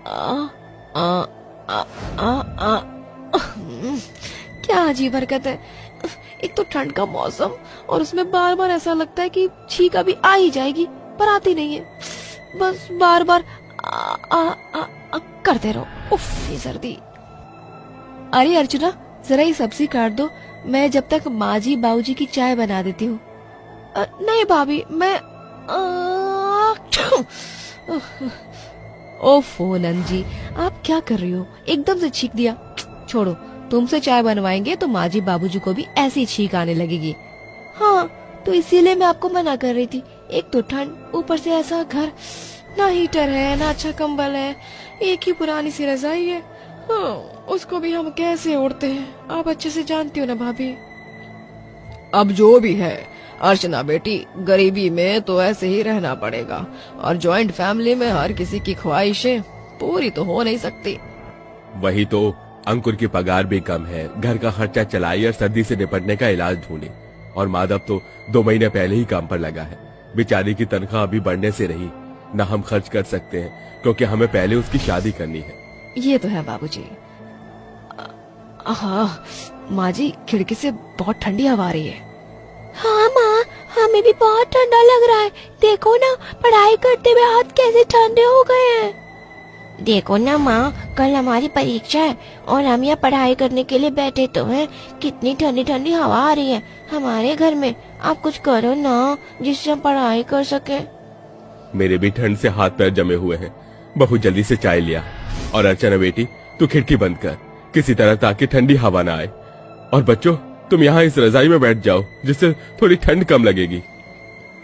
आ, आ, आ, आ, आ, क्या अजीब हरकत है। एक तो ठंड का मौसम और उसमें बार बार ऐसा लगता है कि छींक अभी आ ही जाएगी पर आती नहीं है। बस बार बार आ, आ, आ, आ, करते रहो। उफ, ये सर्दी। अरे अर्चना, जरा ये सब्जी काट दो, मैं जब तक माँ जी बाबूजी की चाय बना देती हूँ। नहीं भाभी, मैं ओफो नंजी, आप क्या कर रही हो? एकदम से छींक दिया। छोड़ो, तुमसे चाय बनवाएंगे तो माँ जी बाबूजी को भी ऐसी छींक आने लगेगी। हाँ, तो इसीलिए मैं आपको मना कर रही थी। एक तो ठंड, ऊपर से ऐसा घर, ना हीटर है ना अच्छा कंबल है, एक ही पुरानी सी रजाई है। हाँ, उसको भी हम कैसे ओढ़ते हैं, आप अच्छे से जानती हो ना भाभी। अब जो भी है अर्चना बेटी, गरीबी में तो ऐसे ही रहना पड़ेगा और जॉइंट फैमिली में हर किसी की ख्वाहिशें पूरी तो हो नहीं सकती। वही तो, अंकुर की पगार भी कम है, घर का खर्चा चलाई और सर्दी से निपटने का इलाज ढूंढे। और माधव तो 2 महीने पहले ही काम पर लगा है। बेचारी की तनख्वाह अभी बढ़ने से रही, न हम खर्च कर सकते हैं क्योंकि हमें पहले उसकी शादी करनी है। ये तो है बाबूजी। हाँ माँ जी, खिड़की से बहुत ठंडी हवा आ रही है। हाँ माँ, हमें भी बहुत ठंडा लग रहा है। देखो ना, पढ़ाई करते हुए हाथ कैसे ठंडे हो गए हैं। देखो ना माँ, कल हमारी परीक्षा है और हम यहाँ पढ़ाई करने के लिए बैठे तो हैं। कितनी ठंडी ठंडी हवा आ रही है हमारे घर में। आप कुछ करो ना जिससे हम पढ़ाई कर सके। मेरे भी ठंड से हाथ पैर जमे हुए हैं। बहुत जल्दी से चाय लिया। और अर्चना बेटी, तू खिड़की बंद कर किसी तरह ताकि ठंडी हवा ना आए। और बच्चों, तुम यहाँ इस रजाई में बैठ जाओ जिससे थोड़ी ठंड कम लगेगी।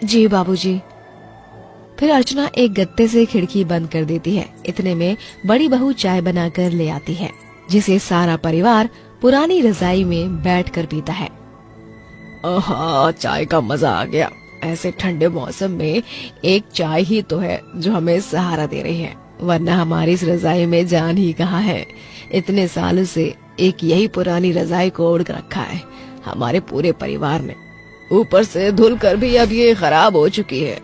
जी बाबूजी। फिर अर्चना एक गत्ते से खिड़की बंद कर देती है। इतने में बड़ी बहू चाय बनाकर ले आती है, जिसे सारा परिवार पुरानी रजाई में बैठकर पीता है। आहा, चाय का मजा आ गया। ऐसे ठंडे मौसम में एक चाय ही तो है जो हमें सहारा दे रही है, वरना हमारी इस रजाई में जान ही कहाँ है। इतने सालों से एक यही पुरानी रजाई को ओढ़ रखा है हमारे पूरे परिवार ने। ऊपर से धुल कर भी अब ये खराब हो चुकी है।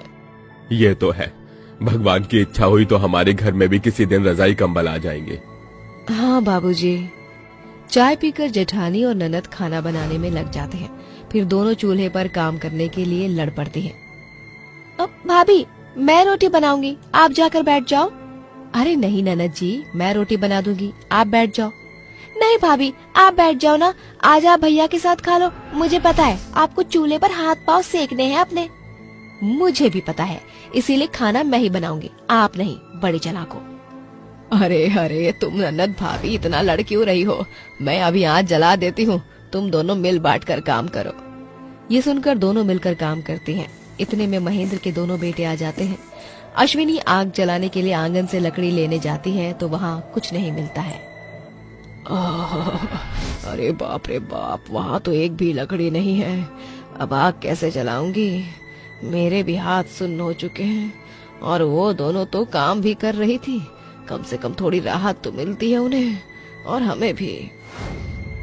ये तो है, भगवान की इच्छा हुई तो हमारे घर में भी किसी दिन रजाई कंबल आ जाएंगे। हाँ बाबूजी। चाय पीकर जेठानी और ननद खाना बनाने में लग जाते हैं। फिर दोनों चूल्हे पर काम करने के लिए लड़ पड़ती हैं। अब भाभी, मैं रोटी बनाऊंगी, आप जाकर बैठ जाओ। अरे नहीं ननद जी, मैं रोटी बना दूंगी, आप बैठ जाओ। नहीं भाभी, आप बैठ जाओ ना, आज आप भैया के साथ खा लो। मुझे पता है आपको चूल्हे पर हाथ पांव सेकने हैं अपने। मुझे भी पता है, इसीलिए खाना मैं ही बनाऊंगी, आप नहीं, बड़ी चालाक हो। अरे अरे, तुम ननद भाभी इतना लड़ क्यों रही हो? मैं अभी आँच जला देती हूँ, तुम दोनों मिल बांट कर काम करो। ये सुनकर दोनों मिलकर काम करती हैं। इतने में महेंद्र के दोनों बेटे आ जाते हैं। अश्विनी आग जलाने के लिए आंगन से लकड़ी लेने जाती है तो वहाँ कुछ नहीं मिलता है। अरे बाप रे बाप, वहाँ तो एक भी लकड़ी नहीं है। अब आग कैसे जलाऊंगी? मेरे भी हाथ सुन्न हो चुके हैं और वो दोनों तो काम भी कर रही थी। कम से कम थोड़ी राहत तो मिलती है उन्हें और हमें भी।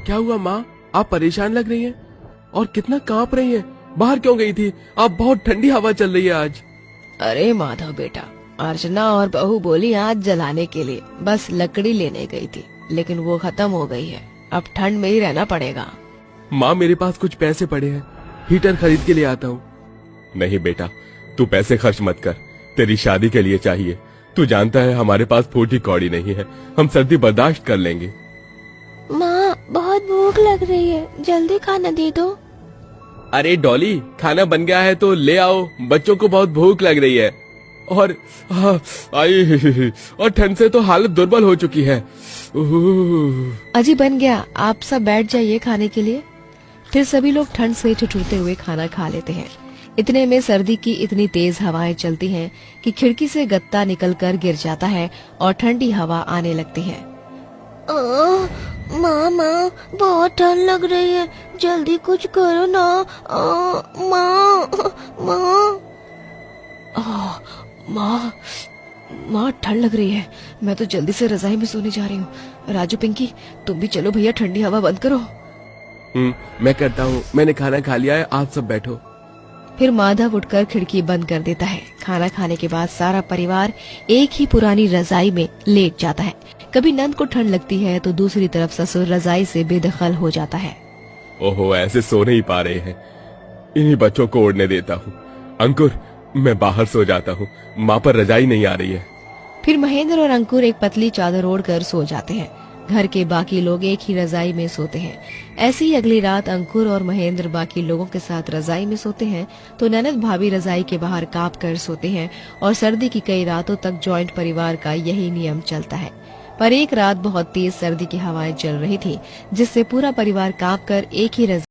क्या हुआ माँ, आप परेशान लग रही हैं और कितना कांप रही हैं? बाहर क्यों गई थी? आप बहुत ठंडी हवा चल रही है आज। अरे माधव बेटा, अर्चना और बहू बोली आग जलाने के लिए, बस लकड़ी लेने गई थी, लेकिन वो खत्म हो गई है। अब ठंड में ही रहना पड़ेगा। माँ, मेरे पास कुछ पैसे पड़े हैं, हीटर खरीद के लिए आता हूँ। नहीं बेटा, तू पैसे खर्च मत कर, तेरी शादी के लिए चाहिए। तू जानता है हमारे पास फूटी कौड़ी नहीं है, हम सर्दी बर्दाश्त कर लेंगे। माँ, बहुत भूख लग रही है, जल्दी खाना दे दो। अरे डॉली, खाना बन गया है तो ले आओ, बच्चों को बहुत भूख लग रही है। और और ठंड से तो हालत दुर्बल हो चुकी है। अजी बन गया, आप सब बैठ जाइए खाने के लिए। फिर सभी लोग ठंड से ठिठुरते हुए खाना खा लेते हैं। इतने में सर्दी की इतनी तेज हवाएं चलती हैं कि खिड़की से गत्ता निकलकर गिर जाता है और ठंडी हवा आने लगती है। माँ, बहुत ठंड लग रही है, जल्दी कुछ करो ना। माँ, ठंड लग रही है, मैं तो जल्दी से रजाई में सोने जा रही हूँ। राजू, पिंकी, तुम भी चलो भैया, ठंडी हवा बंद करो। मैं करता हूँ, मैंने खाना खा लिया है, आप सब बैठो। फिर माधव उठकर खिड़की बंद कर देता है। खाना खाने के बाद सारा परिवार एक ही पुरानी रजाई में लेट जाता है। कभी नंद को ठंड लगती है तो दूसरी तरफ ससुर रजाई से बेदखल हो जाता है। ओहो, ऐसे सो नहीं पा रहे हैं, इन्हीं बच्चों को ओढ़ने देता हूँ। अंकुर, मैं बाहर सो जाता हूँ, माँ पर रजाई नहीं आ रही है। फिर महेंद्र और अंकुर एक पतली चादर ओढ़कर सो जाते हैं। घर के बाकी लोग एक ही रजाई में सोते हैं। ऐसे ही अगली रात अंकुर और महेंद्र बाकी लोगों के साथ रजाई में सोते हैं तो ननद भाभी रजाई के बाहर कांप कर सोते हैं और सर्दी की कई रातों तक जॉइंट परिवार का यही नियम चलता है। पर एक रात बहुत तेज सर्दी की हवाएं चल रही थी जिससे पूरा परिवार कांप कर एक ही रजाई